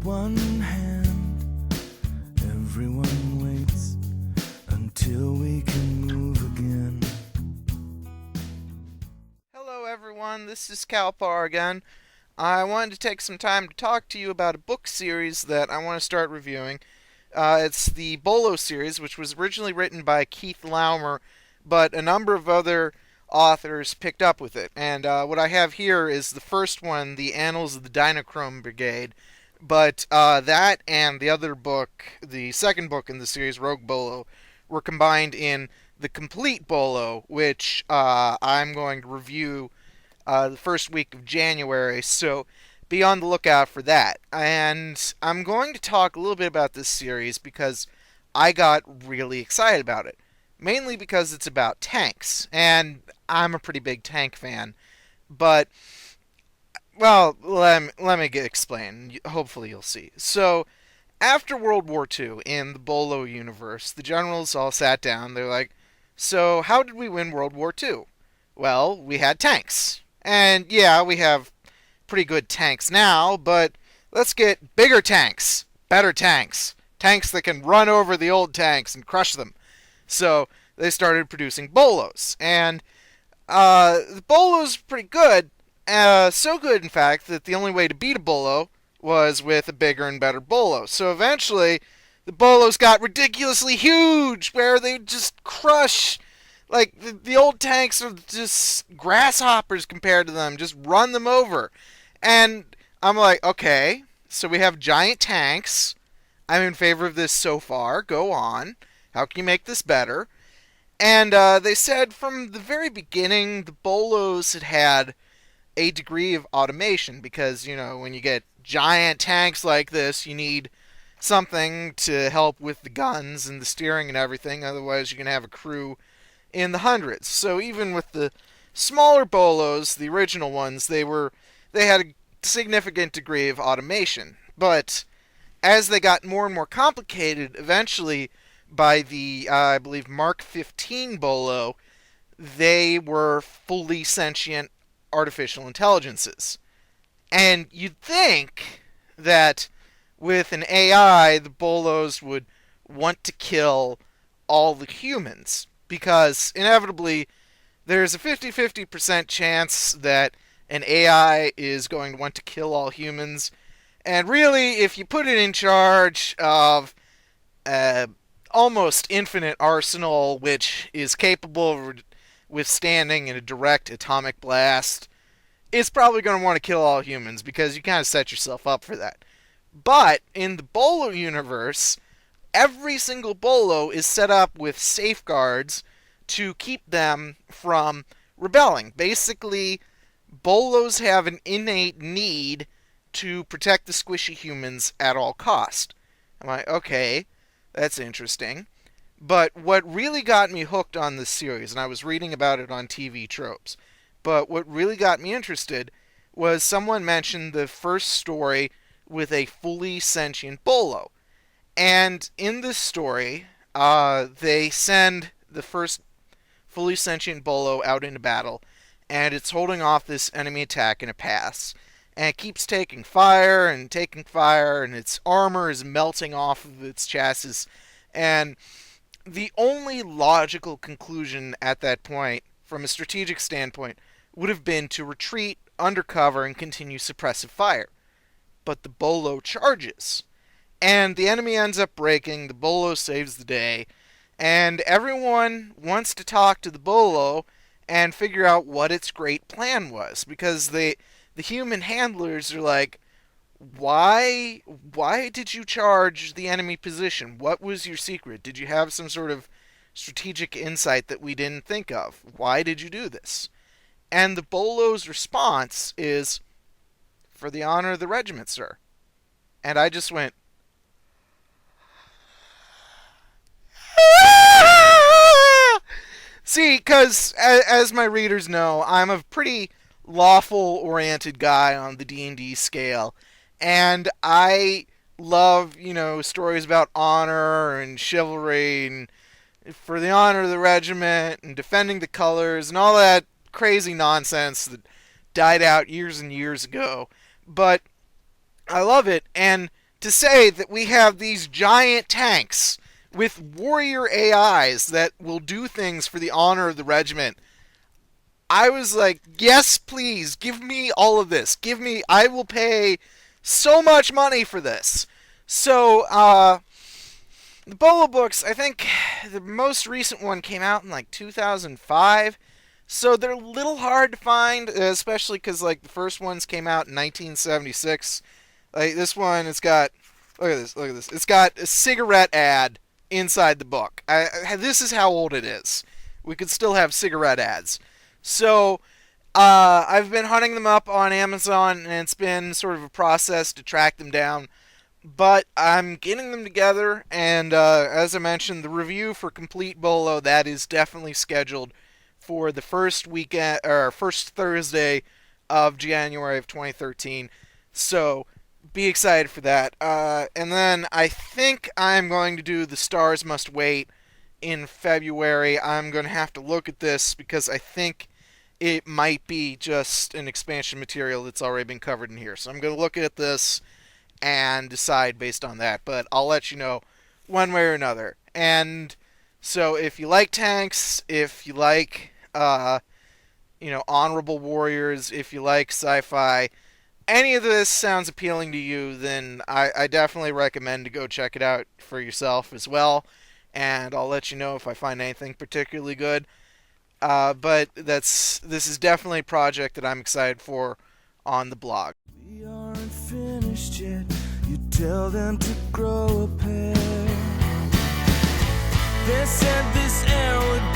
one hand, everyone waits until we can move again. Hello everyone, this is Kalpar again. I wanted to take some time to talk to you about a book series that I want to start reviewing. It's the Bolo series, which was originally written by Keith Laumer, but a number of other authors picked up with it. And what I have here is the first one, The Annals of the Dinochrome Brigade. But that and the other book, the second book in the series, Rogue Bolo, were combined in the complete Bolo, which I'm going to review the first week of January, so be on the lookout for that. And I'm going to talk a little bit about this series because I got really excited about it. Mainly because it's about tanks, and I'm a pretty big tank fan. But, well, let me explain. Hopefully you'll see. So, after World War II, in the Bolo universe, the generals all sat down. They're like, so how did we win World War II? Well, we had tanks. And yeah, we have pretty good tanks now, but let's get bigger tanks, better tanks, tanks that can run over the old tanks and crush them. So they started producing Bolos, and the Bolos were pretty good, so good in fact that the only way to beat a Bolo was with a bigger and better Bolo. So eventually, the Bolos got ridiculously huge, where they just crush. Like, the old tanks are just grasshoppers compared to them. Just run them over. And I'm like, okay, so we have giant tanks. I'm in favor of this so far. Go on. How can you make this better? And they said from the very beginning, the Bolos had a degree of automation because, when you get giant tanks like this, you need something to help with the guns and the steering and everything. Otherwise, you're going to have a crew in the hundreds. So even with the smaller Bolos, the original ones, they had a significant degree of automation. But as they got more and more complicated, eventually by the I believe Mark 15 Bolo, they were fully sentient artificial intelligences. And you'd think that with an AI, the Bolos would want to kill all the humans, because inevitably there's a 50-50% chance that an AI is going to want to kill all humans. And really, if you put it in charge of almost infinite arsenal, which is capable of withstanding a direct atomic blast, it's probably going to want to kill all humans because you kind of set yourself up for that. But in the Bolo universe, every single Bolo is set up with safeguards to keep them from rebelling. Basically, Bolos have an innate need to protect the squishy humans at all cost. I'm like, okay, that's interesting. But what really got me hooked on this series, and I was reading about it on TV Tropes, but what really got me interested was someone mentioned the first story with a fully sentient Bolo. And in this story, they send the first fully sentient Bolo out into battle, and it's holding off this enemy attack in a pass. And it keeps taking fire, and its armor is melting off of its chassis. And the only logical conclusion at that point, from a strategic standpoint, would have been to retreat undercover and continue suppressive fire. But the Bolo charges. And the enemy ends up breaking, the Bolo saves the day, and everyone wants to talk to the Bolo and figure out what its great plan was. Because the human handlers are like, why did you charge the enemy position? What was your secret? Did you have some sort of strategic insight that we didn't think of? Why did you do this? And the Bolo's response is, for the honor of the regiment, sir. And I just went, see, because as my readers know, I'm a pretty lawful-oriented guy on the D&D scale, and I love, stories about honor and chivalry and for the honor of the regiment and defending the colors and all that crazy nonsense that died out years and years ago. But I love it, and to say that we have these giant tanks with warrior AIs that will do things for the honor of the regiment, I was like, yes, please, give me all of this. I will pay so much money for this. So, the Bolo books, I think the most recent one came out in like 2005. So they're a little hard to find, especially because like the first ones came out in 1976. Like this one, it's got look at this. It's got a cigarette ad inside the book. This is how old it is. We could still have cigarette ads. So I've been hunting them up on Amazon, and it's been sort of a process to track them down. But I'm getting them together, and as I mentioned, the review for Complete Bolo, that is definitely scheduled for the first weekend or first Thursday of January of 2013. So be excited for that. And then I think I'm going to do The Stars Must Wait in February. I'm going to have to look at this because I think it might be just an expansion material that's already been covered in here. So I'm going to look at this and decide based on that. But I'll let you know one way or another. And so if you like tanks, if you like, honorable warriors, if you like sci-fi, any of this sounds appealing to you, then I definitely recommend to go check it out for yourself as well. And I'll let you know if I find anything particularly good. But this is definitely a project that I'm excited for on the blog. We aren't finished yet. You tell them to grow a pair. They said this air would